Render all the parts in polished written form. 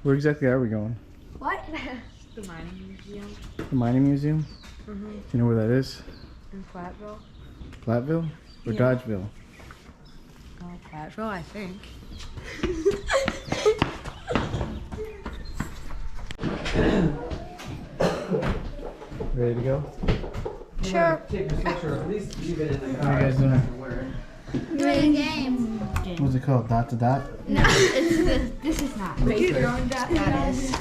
Where exactly are we going? What? The Mining Museum. The Mining Museum? Mm-hmm. Do you know where that is? In Platteville. Platteville? Or Yeah. Dodgeville? Oh, Platteville, I think. Ready to go? Sure. Take your sweatshirt, at least leave it in the What are car. you guys doing? Doing games. What's it called? Dot to dot? No, this is not. Okay. That is.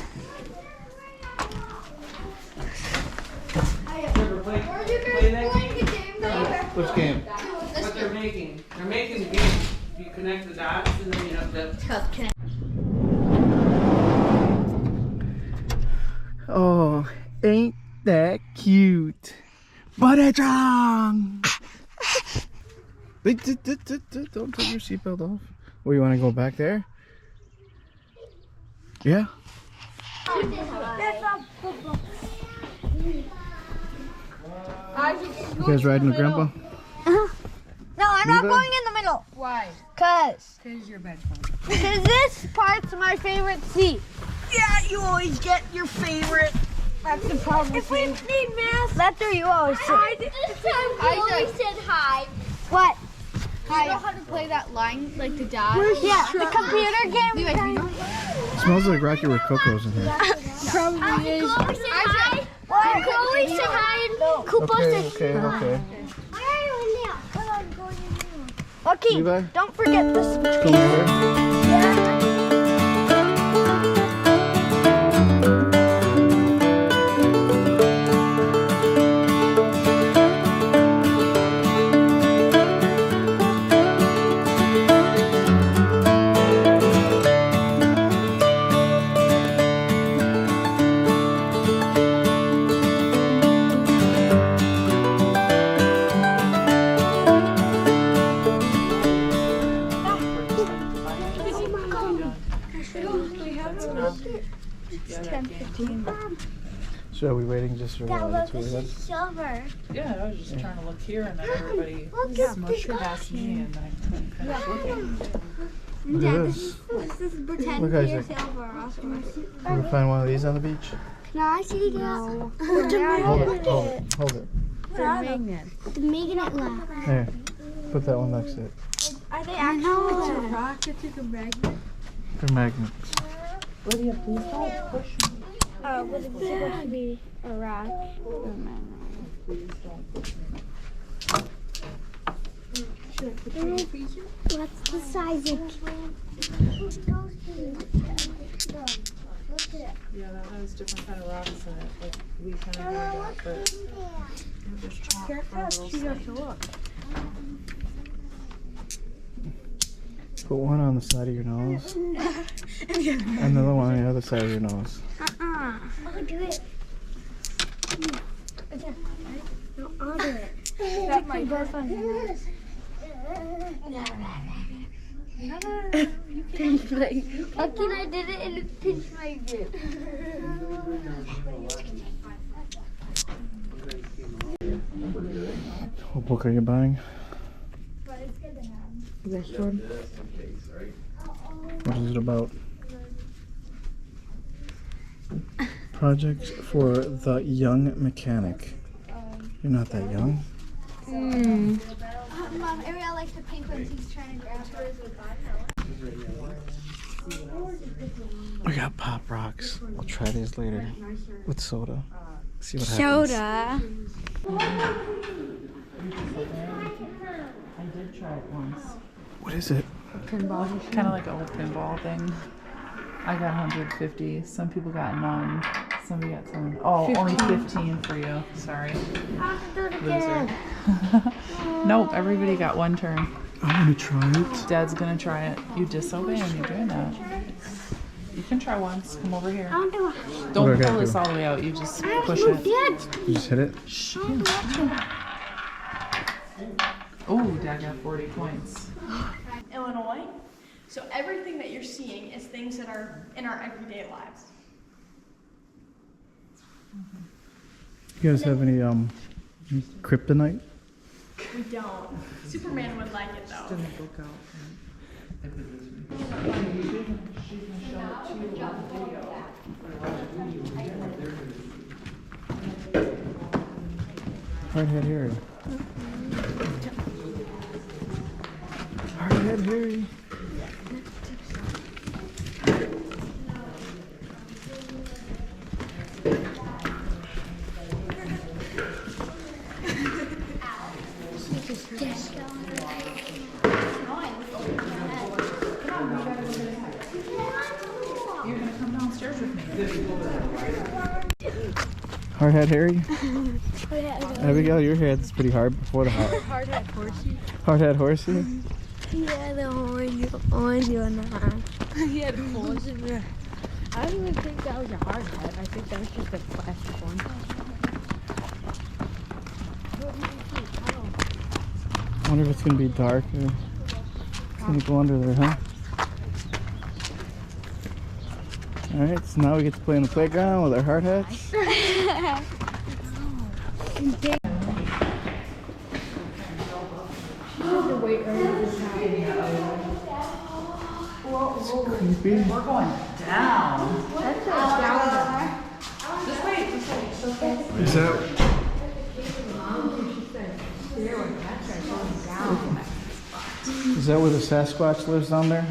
Ever play that game? Which game? What they're making. They're making the game. You connect the dots and then you have to... Oh, ain't that cute? Butter-chong! Wait, don't take your seatbelt off. Oh, you want to go back there? Yeah? You guys riding with Grandpa? No, I'm not Reba? going in the middle. Why? Cause Your bedroom. this part's my favorite seat. Yeah, you always get your favorite. That's the problem. If we need math, that's where you always sit. This time we always said hi. What? Do you know how to play that line, like the dot? Yeah, the computer game. It smells like Rocky Rococo's in here. Probably is. Chloe said hi. Chloe said hi and Koopa said Okay. Okay, Levi? don't forget this. Come over. So are we waiting just for the two of them? silver. Yeah, I was just trying to look here and then everybody smushed past me and then I couldn't finish looking. Look at this. This is pretend Look, clear Isaac. silver. Oscar. You ever find one of these on the beach? Can I see that? Hold it. They're magnets. The magnet left. Here, put that one next to it. Are they actually? Rock, it's like a magnet. They're magnets. Lydia, please don't push me. Was it supposed to be a rock? Please don't push me. What's the size of? Yeah, that has different kind of rocks in it. Like we kind of know that, but it was chopped for a little side. Put one on the side of your nose. And another one on the other side of your nose. I'll do it. No, I'll do it. That might be fun. Pinch my Again, I did it and it pinched my grip. What book are you buying? This one? What is it about? Project for the Young Mechanic. You're not that young. Mom, Ariel likes to paint when he's trying to grab her. We got Pop Rocks. I'll try these later with soda. See what happens. Soda. I did try it once. What is it? Pinball. Kind of like an old pinball thing. I got 150. Some people got none. Somebody got some. Oh, 15. Only 15 for you. Sorry. Loser. Nope, everybody got one turn. I want to try it. Dad's gonna try it. You disobey when you're doing that. You can try once. Come over here. I'll do it. Don't What do I pull gotta this do? all the way out. You just push it. Dad, You just hit it? Shh. Oh, Dad got 40 points. Illinois. So everything that you're seeing is things that are in our everyday lives. You guys have any kryptonite? We don't. Superman would like it though. Didn't book out. If it is. She's gonna show it to you on video. Hardhead Harry. Hardhead Harry. You're gonna come downstairs with me. Hardhead Harry. Abigail, your head's pretty hard before the heart. Hardhead horsey. Hardhead horsey. Yeah, the horsey on the arm. Yeah, the horsey. I don't even think that was a hard head. I think that was just a plastic one. I wonder if it's gonna be dark or it's gonna go under there, huh? Alright, so now we get to play in the playground with our hard hats. Creepy. We're going down. That's down. Just wait. It's okay. Is that? Is that where the Sasquatch lives down there?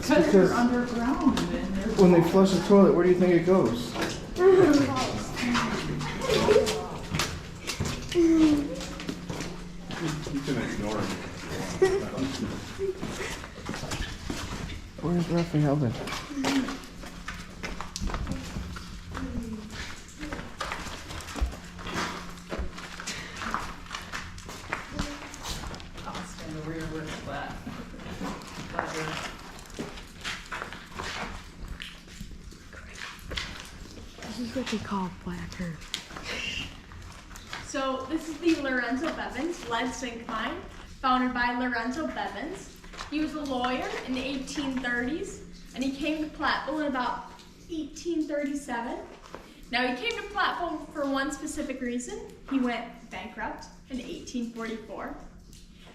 That's because Underground. when they flush the toilet, where do you think it goes? You can ignore him. Where's Raphael then? I'll stand over here where it's flat. This is what they call black earth. So this is the Lorenzo Bevins lead zinc mine, founded by Lorenzo Bevins. He was a lawyer in the 1830s, and he came to Platteville in about 1837. Now he came to Platteville for one specific reason. He went bankrupt in 1844.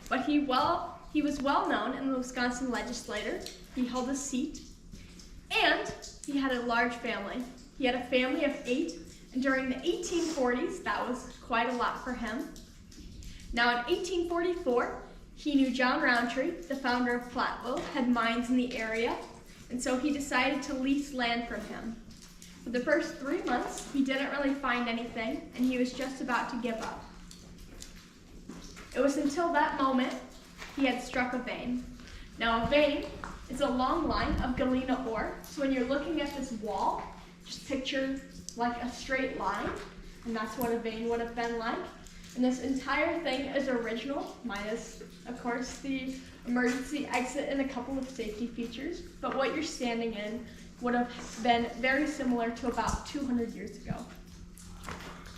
But he was well known in the Wisconsin legislature. He held a seat, and he had a large family. He had a family of 8, and during the 1840s, that was quite a lot for him. Now in 1844, he knew John Roundtree, the founder of Platteville, had mines in the area, and so he decided to lease land from him. For the first 3 months, he didn't really find anything, and he was just about to give up. It was until that moment he had struck a vein. Now a vein is a long line of galena ore, so when you're looking at this wall, just picture like a straight line, and that's what a vein would have been like. And this entire thing is original, minus, of course, the emergency exit and a couple of safety features. But what you're standing in would have been very similar to about 200 years ago.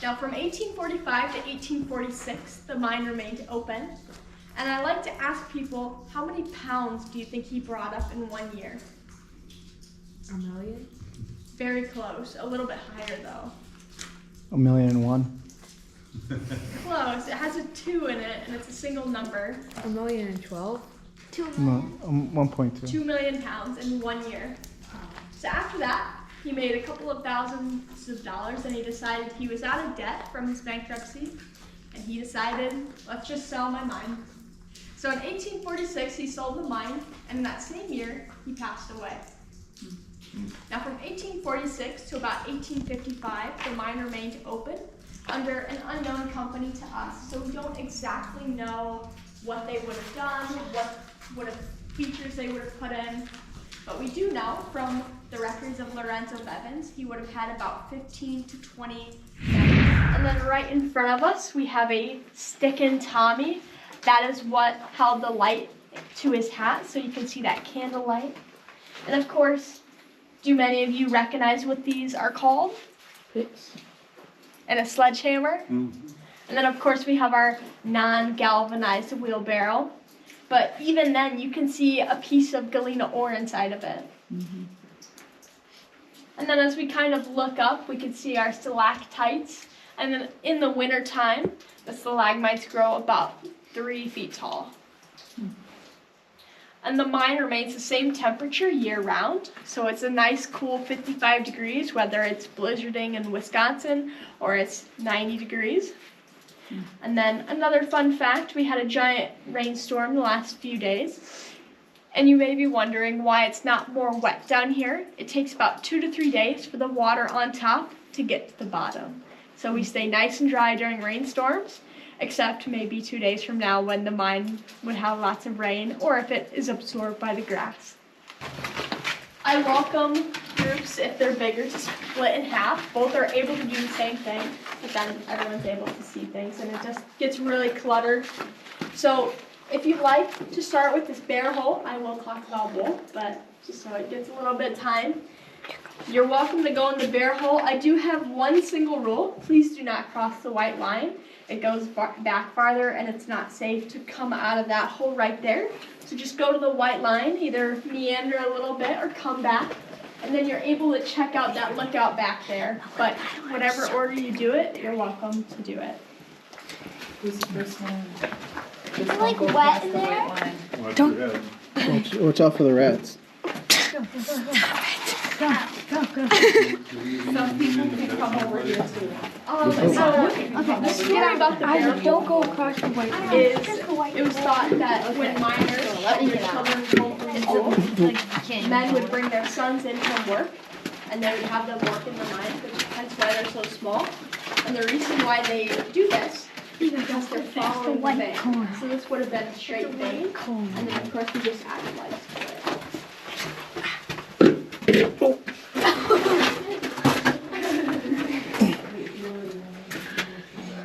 Now, from 1845 to 1846, the mine remained open. And I like to ask people, how many pounds do you think he brought up in 1 year? A million? Very close, a little bit higher though. 1,000,001. Close, it has a 2 in it, and it's a single number. 1,012,000? 1.2. 2 million pounds in 1 year. So after that, he made a couple of thousands of dollars, and he decided he was out of debt from his bankruptcy, and he decided, let's just sell my mine. So in 1846, he sold the mine, and in that same year, he passed away. Now from 1846 to about 1855, the mine remained open under an unknown company to us, so we don't exactly know what they would have done, what features they would have put in, but we do know from the records of Lorenzo Bevins, he would have had about 15 to 20 members. And then right in front of us, we have a Stickin' Tommy. That is what held the light to his hat, so you can see that candlelight. And of course, do many of you recognize what these are called? and a sledgehammer. And then of course we have our non-galvanized wheelbarrow. But even then you can see a piece of galena ore inside of it. And then as we kind of look up, we can see our stalactites. And then in the winter time, the stalagmites grow about 3 feet tall. And the mine remains the same temperature year round. So it's a nice cool 55 degrees, whether it's blizzarding in Wisconsin or it's 90 degrees. And then another fun fact, we had a giant rainstorm the last few days. And you may be wondering why it's not more wet down here. It takes about 2 to 3 days for the water on top to get to the bottom. So we stay nice and dry during rainstorms, except maybe 2 days from now when the mine would have lots of rain or if it is absorbed by the grass. I welcome groups, if they're bigger, to split in half. Both are able to do the same thing, but then everyone's able to see things and it just gets really cluttered. So if you'd like to start with this bear hole, I will talk about both, but just so it gets a little bit of time. You're welcome to go in the bear hole. I do have one single rule. Please do not cross the white line. It goes back farther and it's not safe to come out of that hole right there. So just go to the white line, either meander a little bit or come back. And then you're able to check out that lookout back there. But whatever order you do it, you're welcome to do it. Who's the first one? Is it like wet in there? Watch out for the rats. Some people can come over here too. The story about the bear hole Don't go across the white line. is it was thought that when miners brought their children home from school, men would bring their sons in from work, and they would have them work in the mines, which hence why they're so small. And the reason why they do this is because they're following the vein. So this would have been a straight vein, and then of course we just added lights to it.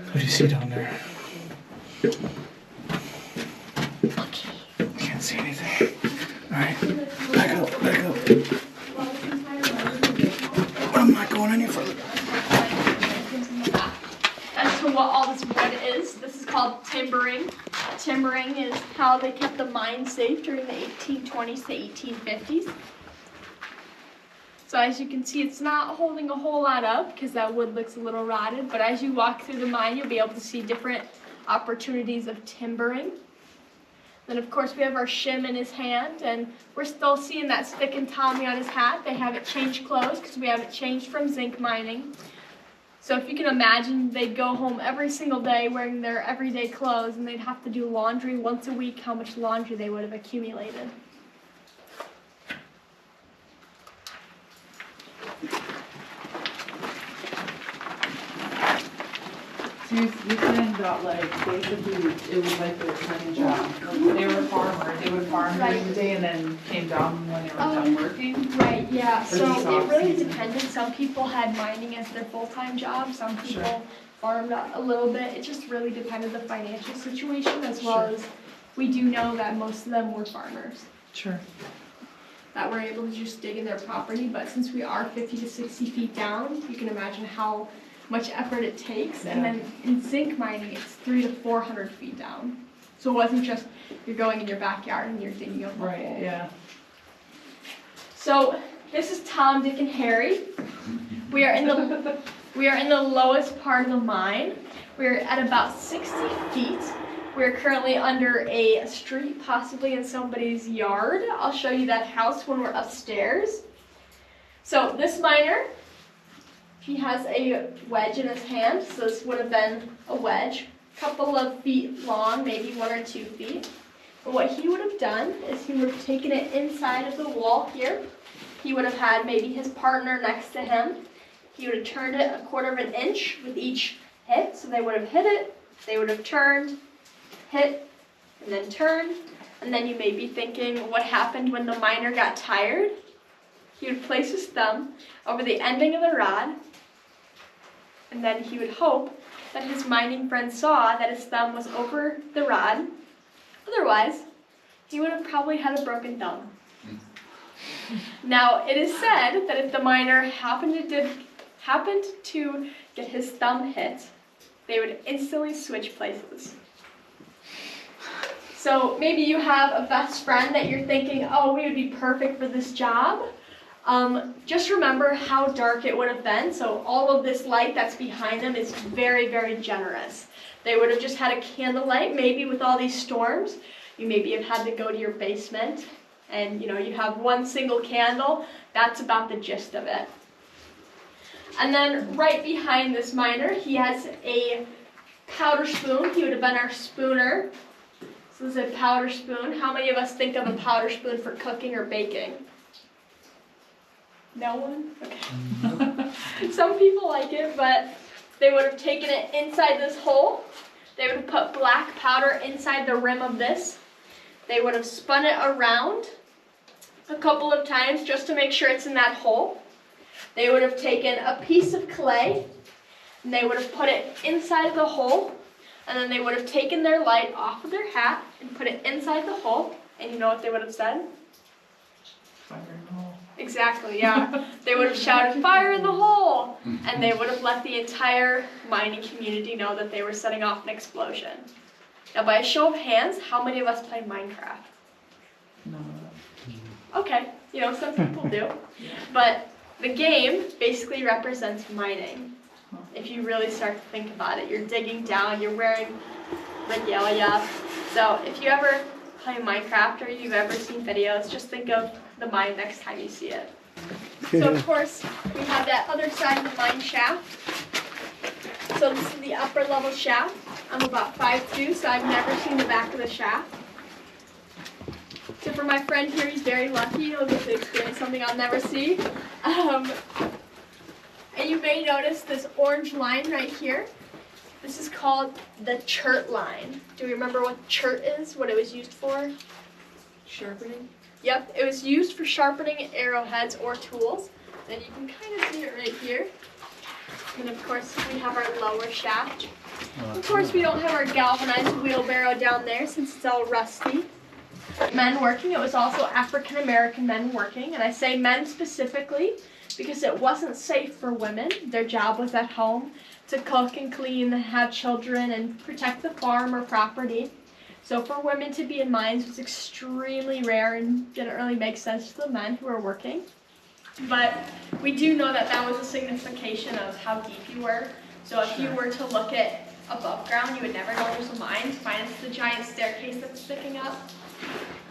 What do you see down there? Can't see anything. Alright, back up, back up. I'm not going any further. As to what all this wood is called timbering. Timbering is how they kept the mine safe during the 1820s to 1850s. So as you can see, it's not holding a whole lot up because that wood looks a little rotted, but as you walk through the mine, you'll be able to see different opportunities of timbering. Then of course we have our shim in his hand, and we're still seeing that stick and Tommy on his hat. They haven't changed clothes because we haven't changed from zinc mining. So if you can imagine, they'd go home every single day wearing their everyday clothes, and they'd have to do laundry once a week, how much laundry they would have accumulated. So you're saying that, like, basically it was like their training job. Like, they were a farmer. They would farm during the day and then came down when they were done working. Right, yeah. So just it really off-season? depended. Some people had mining as their full-time job. Some people farmed a little bit. It just really depended on the financial situation, as well as we do know that most of them were farmers Sure. that were able to just dig in their property. But since we are 50 to 60 feet down, you can imagine how much effort it takes. And then in zinc mining, it's 300 to 400 feet down. So it wasn't just you're going in your backyard and you're digging a hole. Right, yeah. So this is Tom, Dick, and Harry. We are in the lowest part of the mine. We're at about 60 feet. We're currently under a street, possibly in somebody's yard. I'll show you that house when we're upstairs. So this miner, he has a wedge in his hand. So this would have been a wedge, a couple of feet long, maybe 1 or 2 feet. But what he would have done is he would have taken it inside of the wall here. He would have had maybe his partner next to him. He would have turned it 1/4 of an inch with each hit. So they would have hit it, they would have turned, hit, and then turned. And then you may be thinking, what happened when the miner got tired? He would place his thumb over the ending of the rod, and then he would hope that his mining friend saw that his thumb was over the rod. Otherwise, he would have probably had a broken thumb. Now, it is said that if the miner happened to happened to get his thumb hit, they would instantly switch places. So maybe you have a best friend that you're thinking, oh, we would be perfect for this job. Just remember how dark it would have been. So all of this light that's behind them is very, very generous. They would have just had a candlelight, maybe with all these storms. You maybe have had to go to your basement and you have one single candle. That's about the gist of it. And then right behind this miner, he has a powder spoon. He would have been our spooner. So this is a powder spoon. How many of us think of a powder spoon for cooking or baking? No one? Okay. Some people like it, but they would have taken it inside this hole. They would have put black powder inside the rim of this. They would have spun it around a couple of times just to make sure it's in that hole. They would have taken a piece of clay and they would have put it inside of the hole, and then they would have taken their light off of their hat and put it inside the hole, and you know what they would have said? Fire in the hole. Exactly, yeah. They would have shouted, "Fire in the hole!" And they would have let the entire mining community know that they were setting off an explosion. Now, by a show of hands, how many of us play Minecraft? No. Okay, some people do. But the game basically represents mining. If you really start to think about it, you're digging down, you're wearing regalia. So if you ever play Minecraft or you've ever seen videos, just think of the mine next time you see it. So of course, we have that other side of the mine shaft. So this is the upper level shaft. I'm about 5'2", so I've never seen the back of the shaft. So for my friend here, he's very lucky. He'll get to experience something I'll never see. And you may notice this orange line right here. This is called the chert line. Do you remember what chert is, what it was used for? Sharpening? Yep, it was used for sharpening arrowheads or tools. And you can kind of see it right here. And of course, we have our lower shaft. Of course, we don't have our galvanized wheelbarrow down there since it's all rusty. Men working, it was also African American men working, and I say men specifically because it wasn't safe for women. Their job was at home to cook and clean, have children, and protect the farm or property. So for women to be in mines was extremely rare and didn't really make sense to the men who were working. But we do know that that was a signification of how deep you were. So if you were to look at above ground, you would never know there's a mine, minus the giant staircase that's sticking up.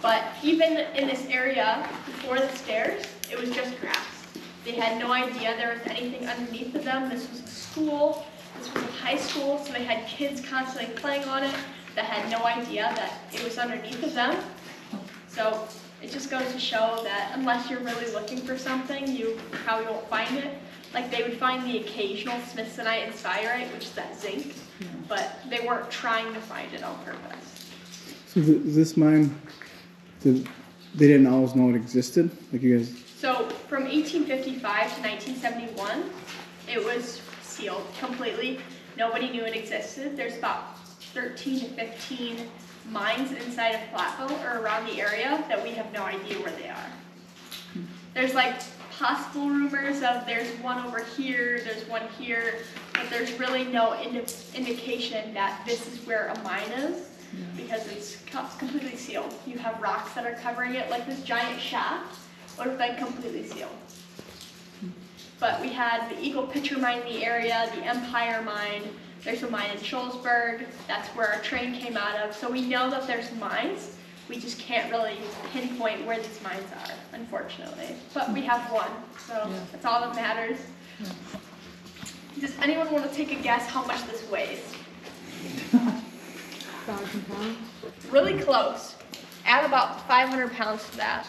But even in this area, before the stairs, it was just grass. They had no idea there was anything underneath of them. This was a school, this was a high school, so they had kids constantly playing on it that had no idea that it was underneath of them. So it just goes to show that unless you're really looking for something, you probably won't find it. Like they would find the occasional smithsonite and spirite, which is that zinc, but they weren't trying to find it on purpose. So this mine, they didn't always know it existed? Like you guys... So from 1855 to 1971, it was sealed completely. Nobody knew it existed. There's about 13 to 15 mines inside of Platteville or around the area that we have no idea where they are. There's like possible rumors of there's one over here, there's one here, but there's really no indication that this is where a mine is because it's completely sealed. You have rocks that are covering it, like this giant shaft would have been completely sealed. But we had the Eagle Pitcher mine in the area, the Empire mine, there's a mine in Shullsburg, that's where our train came out of. So we know that there's mines, we just can't really pinpoint where these mines are, unfortunately. But we have one, so that's all that matters. Does anyone want to take a guess how much this weighs? 1,000 pounds? Really close. Add about 500 pounds to that.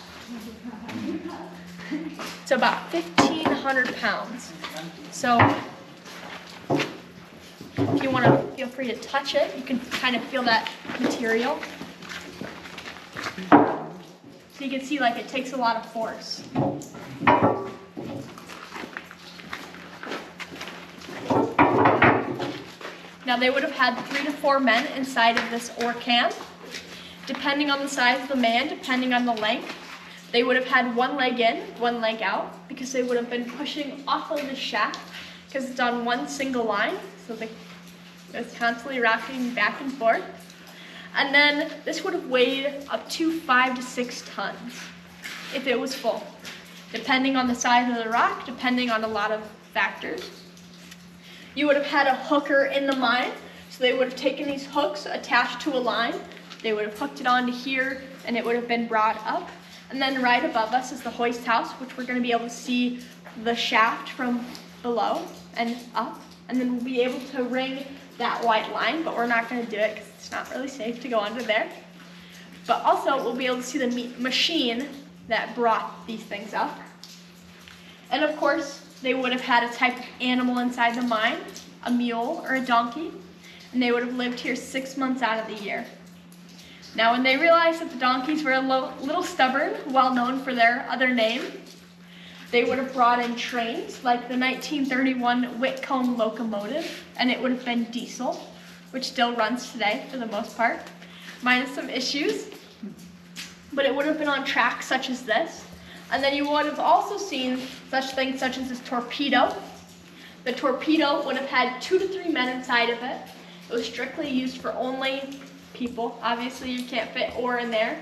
It's about 1,500 pounds. So if you want to feel free to touch it, you can kind of feel that material. So you can see like it takes a lot of force. Now they would have had 3 to 4 men inside of this ore can. Depending on the size of the man, depending on the length, they would have had one leg in, one leg out, because they would have been pushing off of the shaft because it's on one single line, so it's constantly rocking back and forth. And then this would have weighed up to 5 to 6 tons if it was full, depending on the size of the rock, depending on a lot of factors. You would have had a hooker in the mine, so they would have taken these hooks attached to a line, they would have hooked it onto here, and it would have been brought up. And then right above us is the hoist house, which we're going to be able to see the shaft from below and up, and then we'll be able to ring that white line, but we're not going to do it because it's not really safe to go under there. But also we'll be able to see the machine that brought these things up. And of course, they would have had a type of animal inside the mine, a mule or a donkey, and they would have lived here 6 months out of the year. Now, when they realized that the donkeys were a little stubborn, well known for their other name, they would have brought in trains like the 1931 Whitcomb locomotive, and it would have been diesel, which still runs today for the most part, minus some issues. But it would have been on tracks such as this. And then you would have also seen such things such as this torpedo. The torpedo would have had 2 to 3 men inside of it. It was strictly used for only people. Obviously, you can't fit ore in there.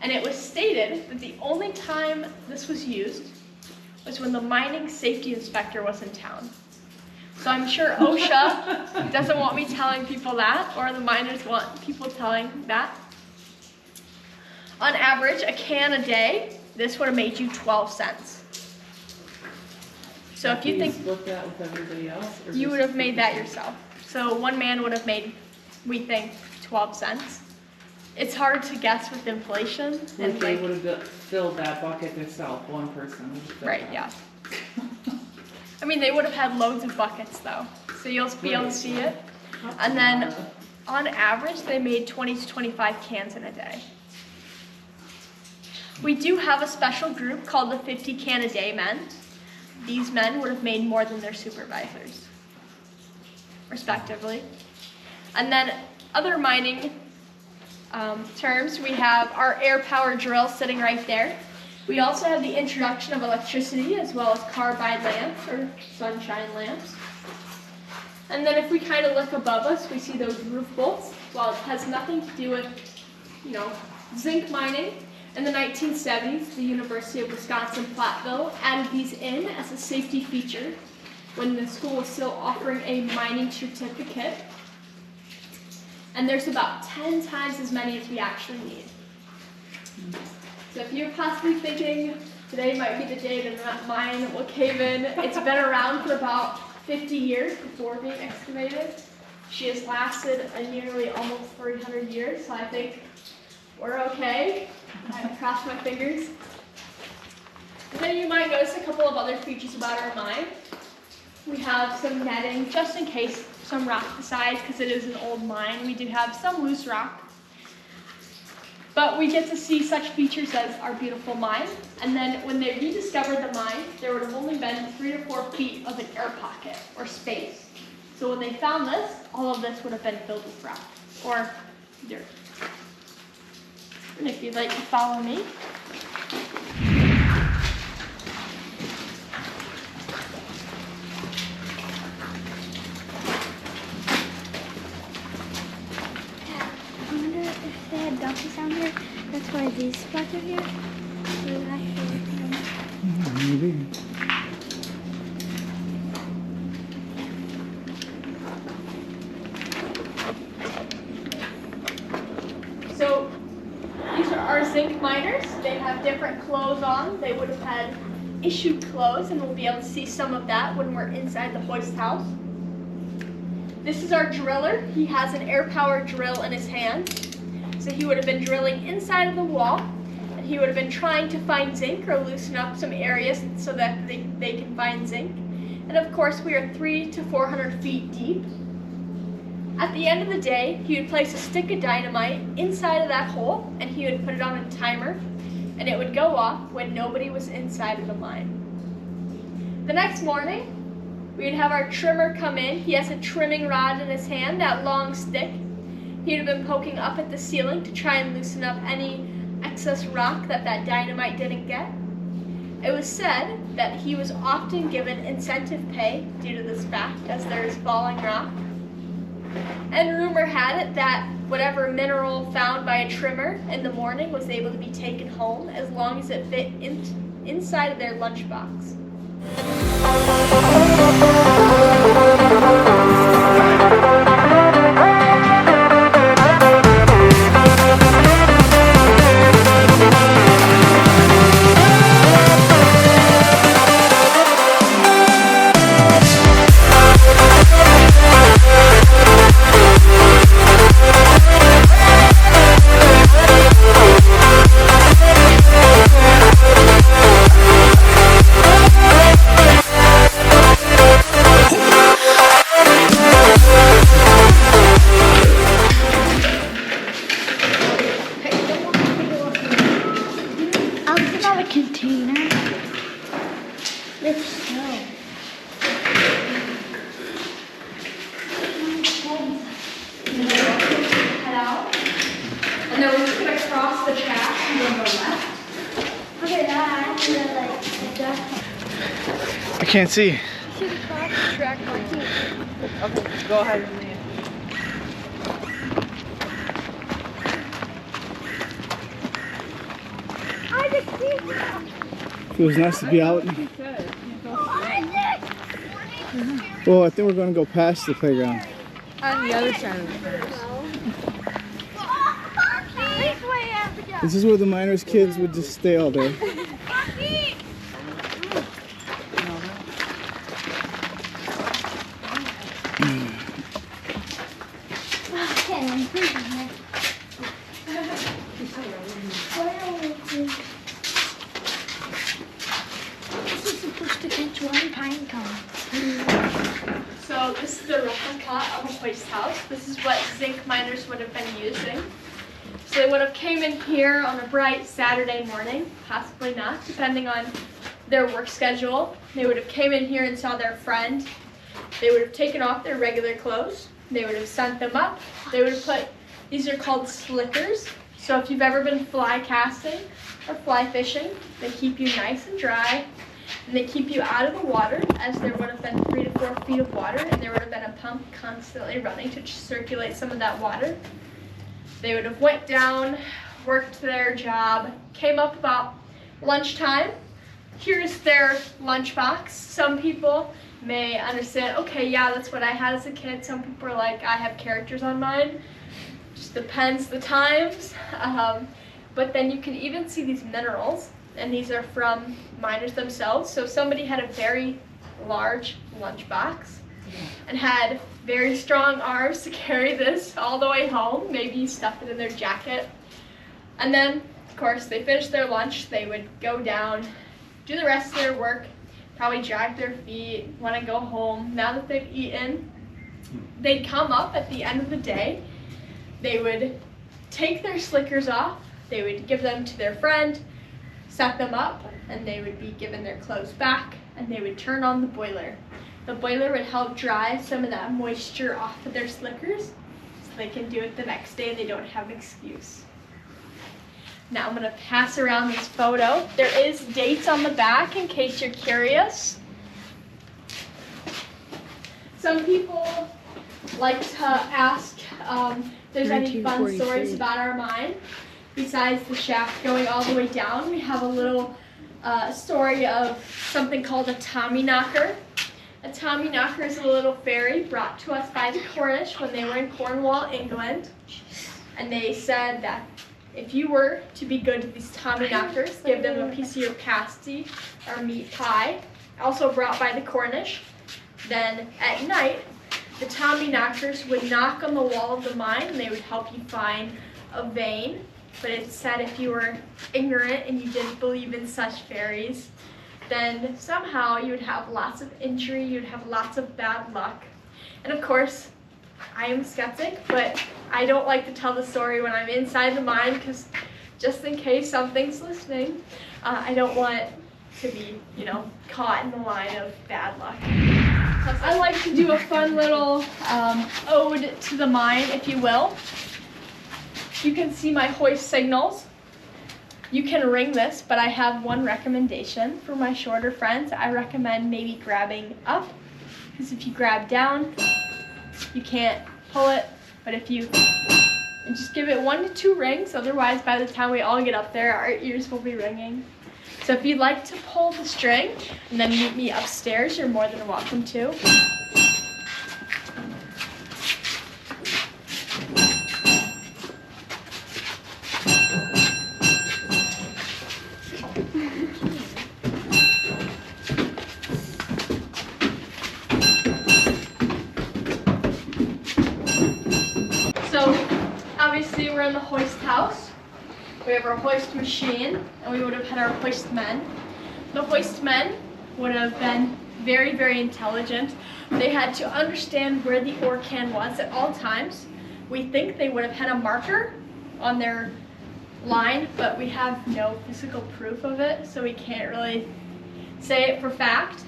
And it was stated that the only time this was used was when the mining safety inspector was in town. So I'm sure OSHA doesn't want me telling people that, or the miners want people telling that. On average, a can a day, this would have made you 12 cents. So if you think split that with everybody else, or you would have made that yourself. So one man would have made, we think, 12 cents. It's hard to guess with inflation. Like And they would have filled that bucket themselves, one person. right, yeah. I mean, they would have had loads of buckets though, so you'll be able to see it. And then on average, they made 20 to 25 cans in a day. We do have a special group called the 50 can a day men. These men would have made more than their supervisors, respectively. And then other mining terms, we have our air power drill sitting right there. We also have the introduction of electricity as well as carbide lamps or sunshine lamps. And then if we kind of look above us, we see those roof bolts. While it has nothing to do with, zinc mining, in the 1970s, the University of Wisconsin-Platteville added these in as a safety feature when the school was still offering a mining certificate. And there's about 10 times as many as we actually need. So if you're possibly thinking today might be the day the mine will cave in, it's been around for about 50 years before being excavated. She has lasted a nearly almost 300 years, so I think we're okay. I cross my fingers. And then you might notice a couple of other features about our mine. We have some netting, just in case some rock decides, because it is an old mine. We do have some loose rock. But we get to see such features as our beautiful mine. And then when they rediscovered the mine, there would have only been 3 to 4 feet of an air pocket or space. So when they found this, all of this would have been filled with rock or dirt. And if you'd like to follow me. I wonder if they had donkeys down here. That's why these spots are here. Maybe. So these are our zinc miners. They have different clothes on. They would have had issued clothes, and we'll be able to see some of that when we're inside the hoist house. This is our driller. He has an air-powered drill in his hand. So he would have been drilling inside of the wall, and he would have been trying to find zinc or loosen up some areas so that they can find zinc. And of course, we are 300 to 400 feet deep. At the end of the day, he would place a stick of dynamite inside of that hole, and he would put it on a timer, and it would go off when nobody was inside of the mine. The next morning, we'd have our trimmer come in. He has a trimming rod in his hand, that long stick. He'd have been poking up at the ceiling to try and loosen up any excess rock that dynamite didn't get. It was said that he was often given incentive pay due to this fact, as there is falling rock. And rumor had it that whatever mineral found by a trimmer in the morning was able to be taken home as long as it fit inside of their lunchbox. And then we're just going to cross the track and then go left. Okay, now I can't see. You should cross the track like you. Okay, go ahead and leave. I just see you. Feels nice to be out. Well, I think we're going to go past the playground. On the other side of the fence. This is where the miners' kids would just stay all day. So this is the replica of a hoist house. This is what zinc miners would have been using. So they would have came in here on a bright Saturday morning, possibly not, depending on their work schedule. They would have came in here and saw their friend. They would have taken off their regular clothes. They would have sent them up. They would have put, these are called slickers. So if you've ever been fly casting or fly fishing, they keep you nice and dry. And they keep you out of the water, as there would have been 3 to 4 feet of water, and there would have been a pump constantly running to circulate some of that water. They would have went down, worked their job, came up about lunchtime. Here's their lunchbox. Some people may understand, okay, yeah, that's what I had as a kid. Some people are like, I have characters on mine. Just depends the times. But then you can even see these minerals, and these are from miners themselves. So somebody had a very large lunchbox and had very strong arms to carry this all the way home. Maybe you stuffed it in their jacket. And then, of course, they finished their lunch. They would go down, do the rest of their work, probably drag their feet, want to go home. Now that they've eaten, they'd come up at the end of the day. They would take their slickers off. They would give them to their friend, set them up, and they would be given their clothes back, and they would turn on the boiler. The boiler would help dry some of that moisture off of their slickers so they can do it the next day and they don't have an excuse. Now I'm going to pass around this photo. There is dates on the back in case you're curious. Some people like to ask if there's any fun stories about our mine. Besides the shaft going all the way down, we have a little story of something called a Tommy knocker. A Tommy knocker is a little fairy brought to us by the Cornish when they were in Cornwall, England. And they said that if you were to be good to these Tommy knockers, give them a piece of your pasty or meat pie, also brought by the Cornish. Then at night, the Tommy knockers would knock on the wall of the mine and they would help you find a vein. But it said if you were ignorant and you didn't believe in such fairies, then somehow you would have lots of injury, you'd have lots of bad luck. And of course, I am a skeptic, but I don't like to tell the story when I'm inside the mine because just in case something's listening, I don't want to be, caught in the line of bad luck. I like to do a fun little ode to the mine, if you will. You can see my hoist signals. You can ring this, but I have one recommendation for my shorter friends. I recommend maybe grabbing up, because if you grab down, you can't pull it, but if you and just give it 1 to 2 rings, otherwise by the time we all get up there, our ears will be ringing. So if you'd like to pull the string and then meet me upstairs, you're more than welcome to. So obviously we're in the hoist house. We have our hoist machine, and we would have had our hoist men. The hoist men would have been very, very intelligent. They had to understand where the ore can was at all times. We think they would have had a marker on their line, but we have no physical proof of it, so we can't really say it for fact.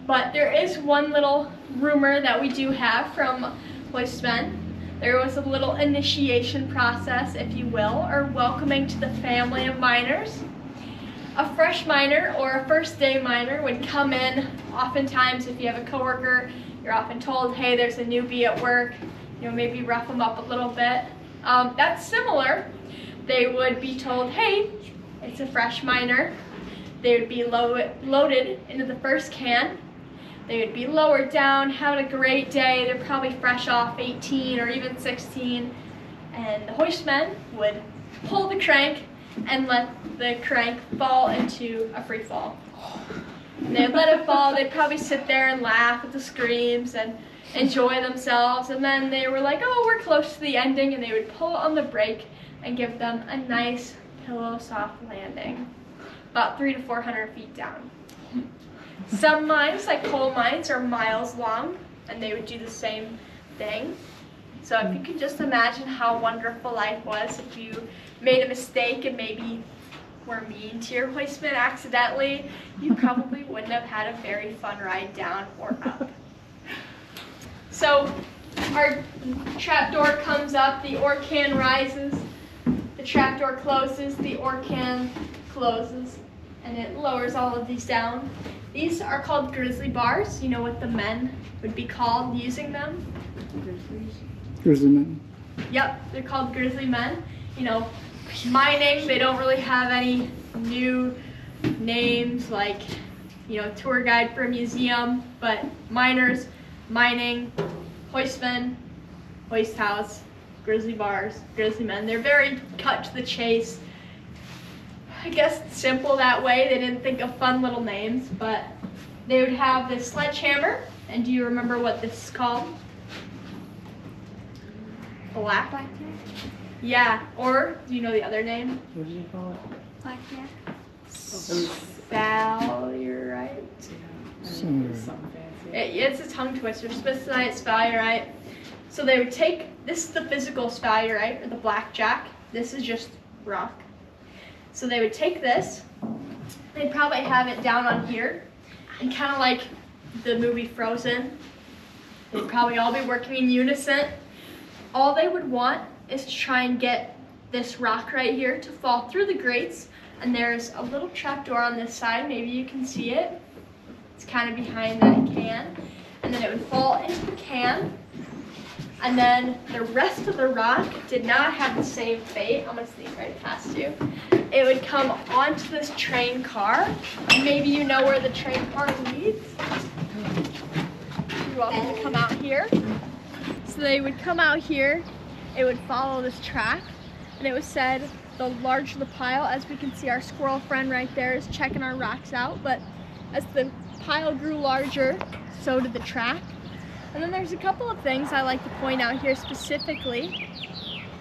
But there is one little rumor that we do have from hoist men. There was a little initiation process, if you will, or welcoming to the family of miners. A fresh miner or a first day miner would come in. Oftentimes, if you have a coworker, you're often told, hey, there's a newbie at work, you know, maybe rough them up a little bit. That's similar. They would be told, hey, it's a fresh miner. They would be loaded into the first can. They would be lowered down, having a great day. They're probably fresh off 18 or even 16. And the hoistmen would pull the crank and let the crank fall into a free fall. And they'd let it fall. They'd probably sit there and laugh at the screams and enjoy themselves. And then they were like, oh, we're close to the ending. And they would pull on the brake and give them a nice pillow soft landing, about 300 to 400 feet down. Some mines, like coal mines, are miles long, and they would do the same thing. So if you could just imagine how wonderful life was if you made a mistake and maybe were mean to your hoistman accidentally, you probably wouldn't have had a very fun ride down or up. So our trapdoor comes up, the ore can rises, the trapdoor closes, the ore can closes, and it lowers all of these down. These are called grizzly bars. You know what the men would be called using them? Grizzly men. Yep, they're called grizzly men. You know, mining, they don't really have any new names like, you know, tour guide for a museum, but miners, mining, hoistmen, hoist house, grizzly bars, grizzly men. They're very cut to the chase. I guess it's simple that way. They didn't think of fun little names, but they would have this sledgehammer. And do you remember what this is called? Blackjack? Yeah, or do you know the other name? What do you call it? Blackjack. Sphalerite? Something fancy. It's a tongue twister. Smithsonite, sphalerite. So they would take, this is the physical sphalerite, or the blackjack. This is just rock. So they would take this, they'd probably have it down on here, and kind of like the movie Frozen, they'd probably all be working in unison. All they would want is to try and get this rock right here to fall through the grates, and there's a little trapdoor on this side, maybe you can see it. It's kind of behind that can, and then it would fall into the can, and then the rest of the rock did not have the same fate. I'm going to sneak right past you. It would come onto this train car. Maybe you know where the train car leads. You're welcome to come out here. So they would come out here. It would follow this track. And it was said the larger the pile, as we can see our squirrel friend right there is checking our rocks out. But as the pile grew larger, so did the track. And then there's a couple of things I like to point out here specifically.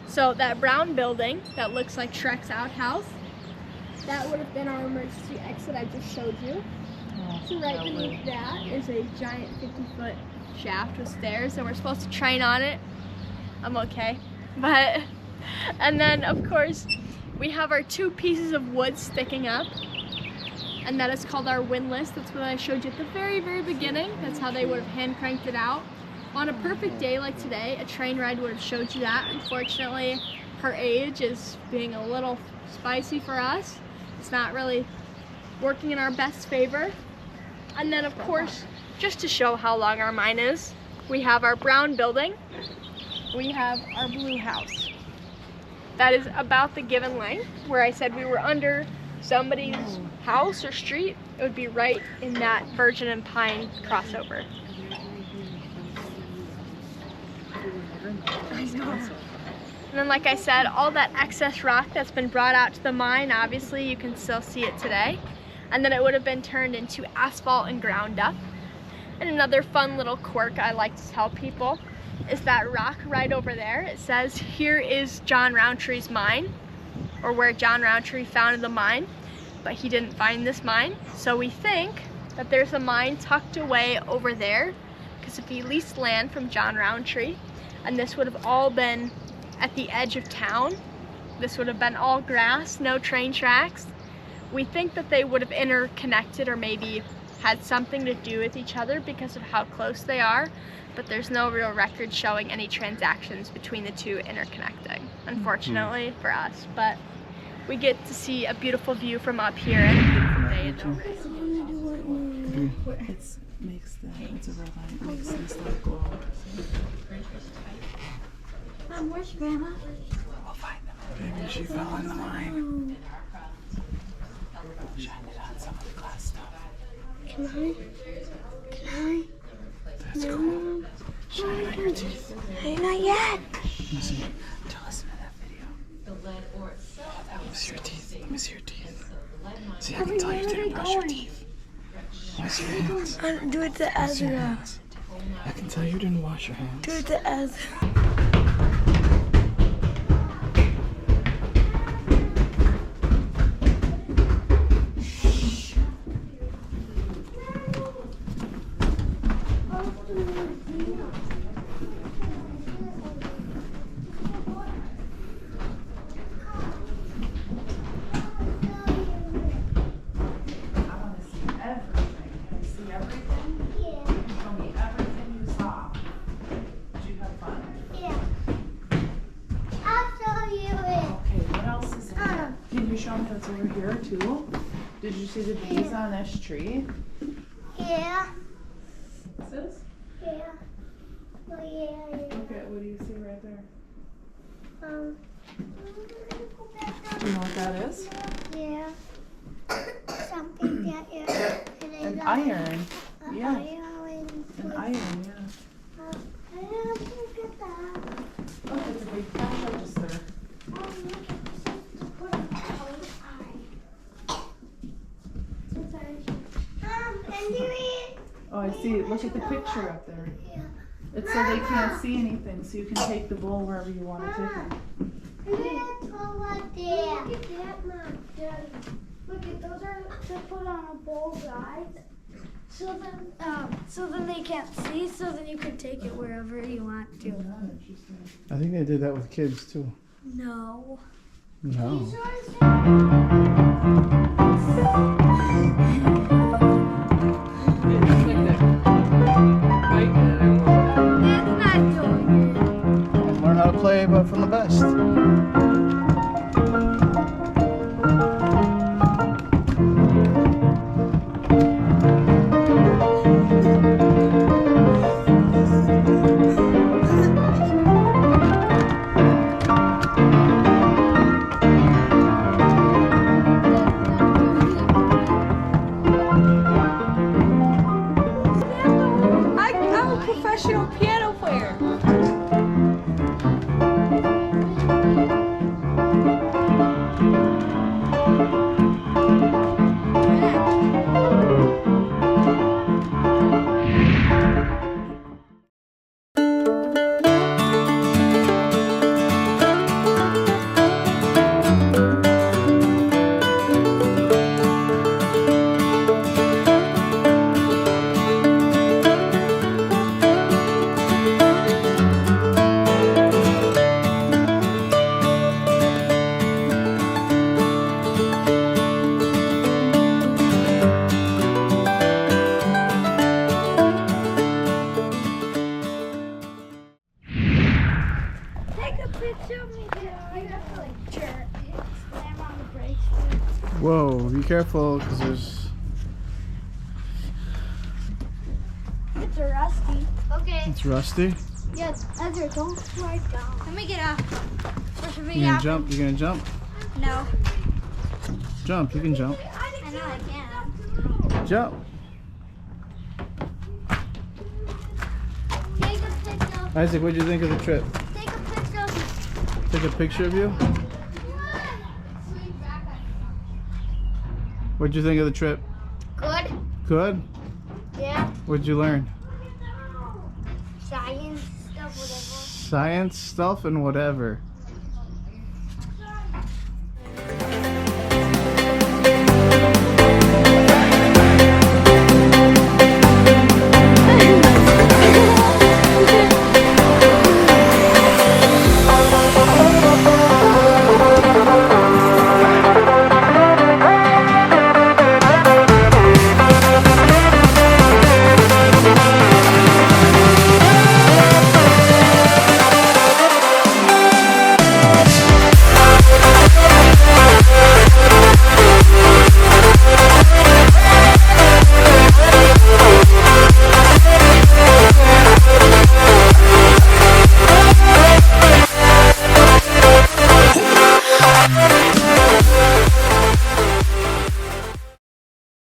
So that brown building that looks like Shrek's outhouse, that would have been our emergency exit I just showed you. So right beneath that is a giant 50-foot shaft with stairs, and we're supposed to train on it. I'm okay. But, and then of course, we have our 2 pieces of wood sticking up, and that is called our windlass. That's what I showed you at the very, very beginning. That's how they would have hand cranked it out. On a perfect day like today, a train ride would have showed you that. Unfortunately, her age is being a little spicy for us. It's not really working in our best favor. And then of course, just to show how long our mine is, we have our brown building, we have our blue house. That is about the given length. Where I said we were under somebody's house or street, it would be right in that Virgin and Pine crossover. I know. And then like I said, all that excess rock that's been brought out to the mine, obviously you can still see it today. And then it would have been turned into asphalt and ground up. And another fun little quirk I like to tell people is that rock right over there. It says, here is John Rowntree's mine, or where John Rowntree founded the mine, but he didn't find this mine. So we think that there's a mine tucked away over there, because if he leased land from John Rowntree, and this would have all been at the edge of town, this would have been all grass, no train tracks. We think that they would have interconnected or maybe had something to do with each other because of how close they are, but there's no real record showing any transactions between the two interconnecting, unfortunately for us. But we get to see a beautiful view from up here and a beautiful day in the It's a red light, it makes this light glow. Where's Grandma? We'll find them. Maybe she fell in the mine. Shine it on some of the glass stuff. Can I? That's cool. Shine it on your teeth. Hey, not yet. Listen to that video. Oh, that was your teeth. Let me see your teeth. See, I can tell you didn't brush your teeth. Let me see your hands. Do it to Ezra. I can tell you didn't wash your hands. Do it to Ezra. Show me what's over here too. Did you see the bees on this tree? Yeah. What's this? Yeah. Oh, yeah. Okay, what do you see right there? Do you know what that is? Yeah. Something that is An iron. Yeah. Iron. An iron, yeah. I don't look at that. Oh, it's a big cash register. Oh, look at this. Oh, I see. Look at the picture up there. Yeah. It's so they can't see anything, so you can take the bowl wherever you want to take it. Look at that, Mom. Daddy. Look at those are to put on a bowl, guys. So then they can't see. So then you can take it wherever you want to. I think they did that with kids too. No. No. Learn how to play, but from the best. I'm a professional piano player. Take a picture of me, Daddy. Whoa, be careful, because there's... It's rusty. Okay. It's rusty. Yes, Ezra, don't slide down. Let me get off. You gonna jump? You gonna jump? No. Jump, you can jump. I know I can. Jump. Take a picture. Isaac, what'd you think of the trip? Take a picture. Take a picture of you? What'd you think of the trip? Good. Good? Yeah. What'd you learn? Science stuff, whatever. Science stuff and whatever.